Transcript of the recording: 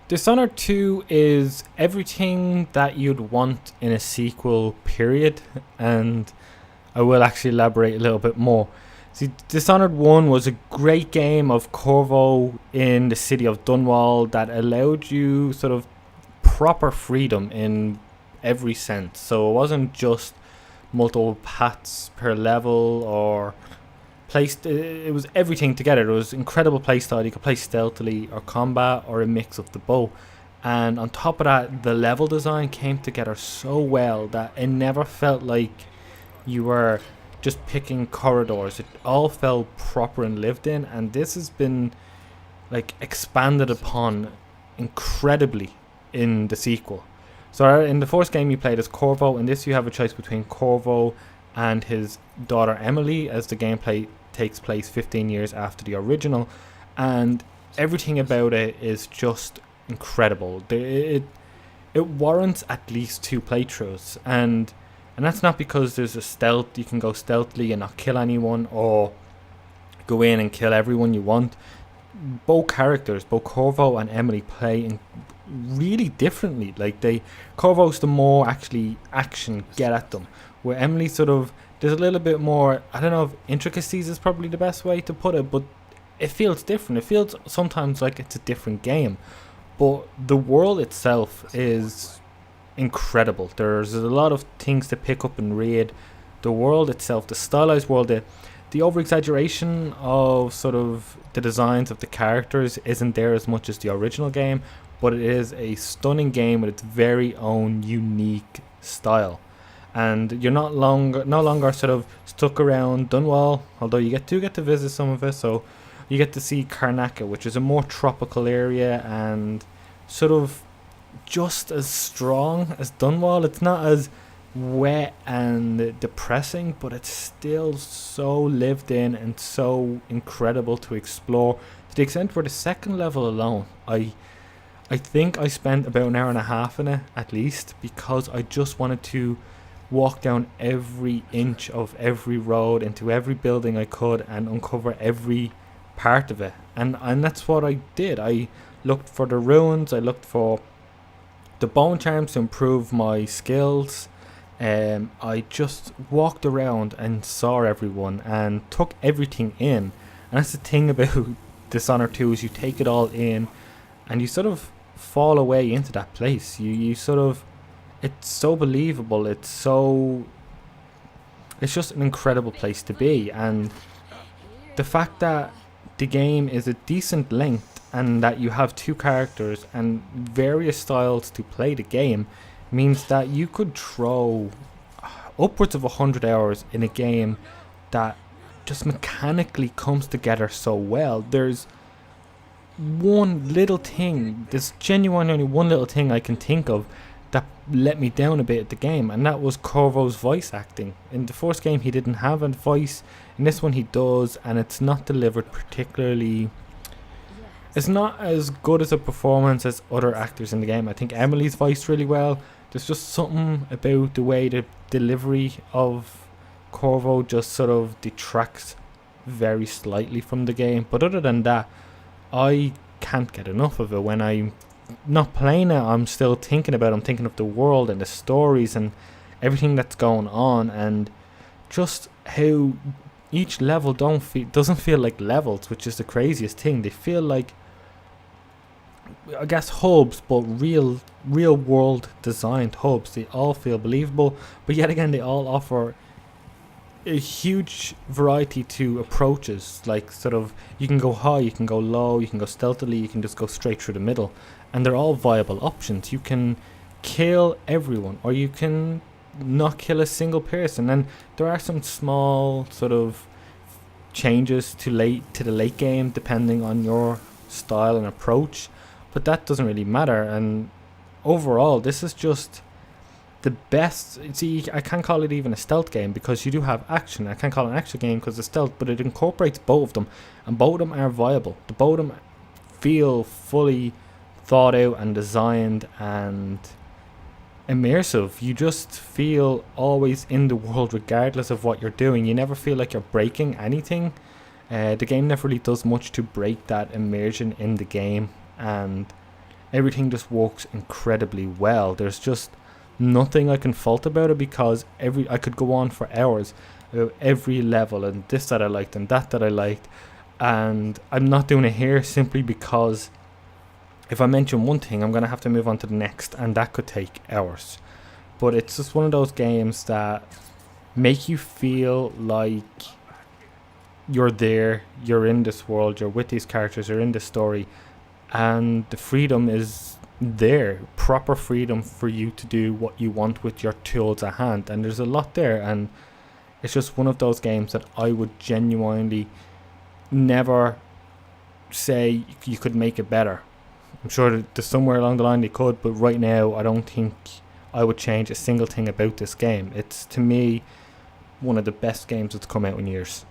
Dishonored 2 is everything that you'd want in a sequel, period, and I will actually elaborate a little bit more. See, Dishonored 1 was a great game of Corvo in the city of Dunwall that allowed you sort of proper freedom in every sense. So it wasn't just multiple paths per level or placed. It was everything together. There was incredible playstyle. You could play stealthily or combat or a mix of the both. And on top of that, the level design came together so well that it never felt like you were just picking corridors. It all felt proper and lived in, and this has been like expanded upon incredibly in the sequel. So in the first game you played as Corvo, in this you have a choice between Corvo and his daughter Emily, as the gameplay takes place 15 years after the original, and everything about it is just incredible. It warrants at least two playthroughs, and that's not because there's a stealth, you can go stealthily and not kill anyone, or go in and kill everyone you want. Both characters, both Corvo and Emily, play in really differently. Like Corvo's the more actually action, get at them, where Emily sort of, there's a little bit more, I don't know if intricacies is probably the best way to put it, but it feels different. It feels sometimes like it's a different game, but the world itself is incredible. There's a lot of things to pick up and read. The world itself, the stylized world, the over exaggeration of sort of the designs of the characters isn't there as much as the original game, but it is a stunning game with its very own unique style. And you're no longer sort of stuck around Dunwall, although you get to visit some of it. So you get to see Karnaca, which is a more tropical area and sort of just as strong as Dunwall. It's not as wet and depressing, but it's still so lived in and so incredible to explore, to the extent where the second level alone, I think I spent about an hour and a half in it at least, because I just wanted to walk down every inch of every road into every building I could and uncover every part of it. And that's what I did. I looked for the ruins, I looked for the bone charms to improve my skills. I just walked around and saw everyone and took everything in. And that's the thing about Dishonored 2, is you take it all in and you sort of fall away into that place. You sort of, it's so believable, it's just an incredible place to be. And the fact that the game is a decent length and that you have two characters and various styles to play the game means that you could throw upwards of 100 hours in a game that just mechanically comes together so well. There's one little thing, there's genuinely only one little thing I can think of that let me down a bit at the game, and that was Corvo's voice acting. In the first game he didn't have a voice, in this one he does, and it's not delivered particularly, it's not as good as a performance as other actors in the game. I think Emily's voiced really well. There's just something about the way the delivery of Corvo just sort of detracts very slightly from the game. But other than that, I can't get enough of it. When I'm not playing it, I'm still thinking about it. I'm thinking of the world and the stories and everything that's going on, and just how each level doesn't feel like levels, which is the craziest thing. They feel like, I guess, hubs, but real world designed hubs. They all feel believable, but yet again they all offer a huge variety to approaches. Like, sort of, you can go high, you can go low, you can go stealthily, you can just go straight through the middle, and they're all viable options. You can kill everyone, or you can not kill a single person. And there are some small sort of changes to the late game depending on your style and approach, but that doesn't really matter. And overall, this is just the best. See, I can't call it even a stealth game because you do have action. I can't call it an action game because it's stealth, but it incorporates both of them, and both of them are viable. The both of them feel fully thought out and designed and immersive. You just feel always in the world regardless of what you're doing. You never feel like you're breaking anything. The game never really does much to break that immersion in the game, and everything just works incredibly well. There's just nothing I can fault about it, because I could go on for hours about every level and this that I liked and that I liked, and I'm not doing it here simply because if I mention one thing, I'm going to have to move on to the next, and that could take hours. But it's just one of those games that make you feel like you're there, you're in this world, you're with these characters, you're in this story, and the freedom is there, proper freedom for you to do what you want with your tools at hand. And there's a lot there, and it's just one of those games that I would genuinely never say you could make it better. I'm sure that there's somewhere along the line they could, but right now I don't think I would change a single thing about this game. It's, to me, one of the best games that's come out in years.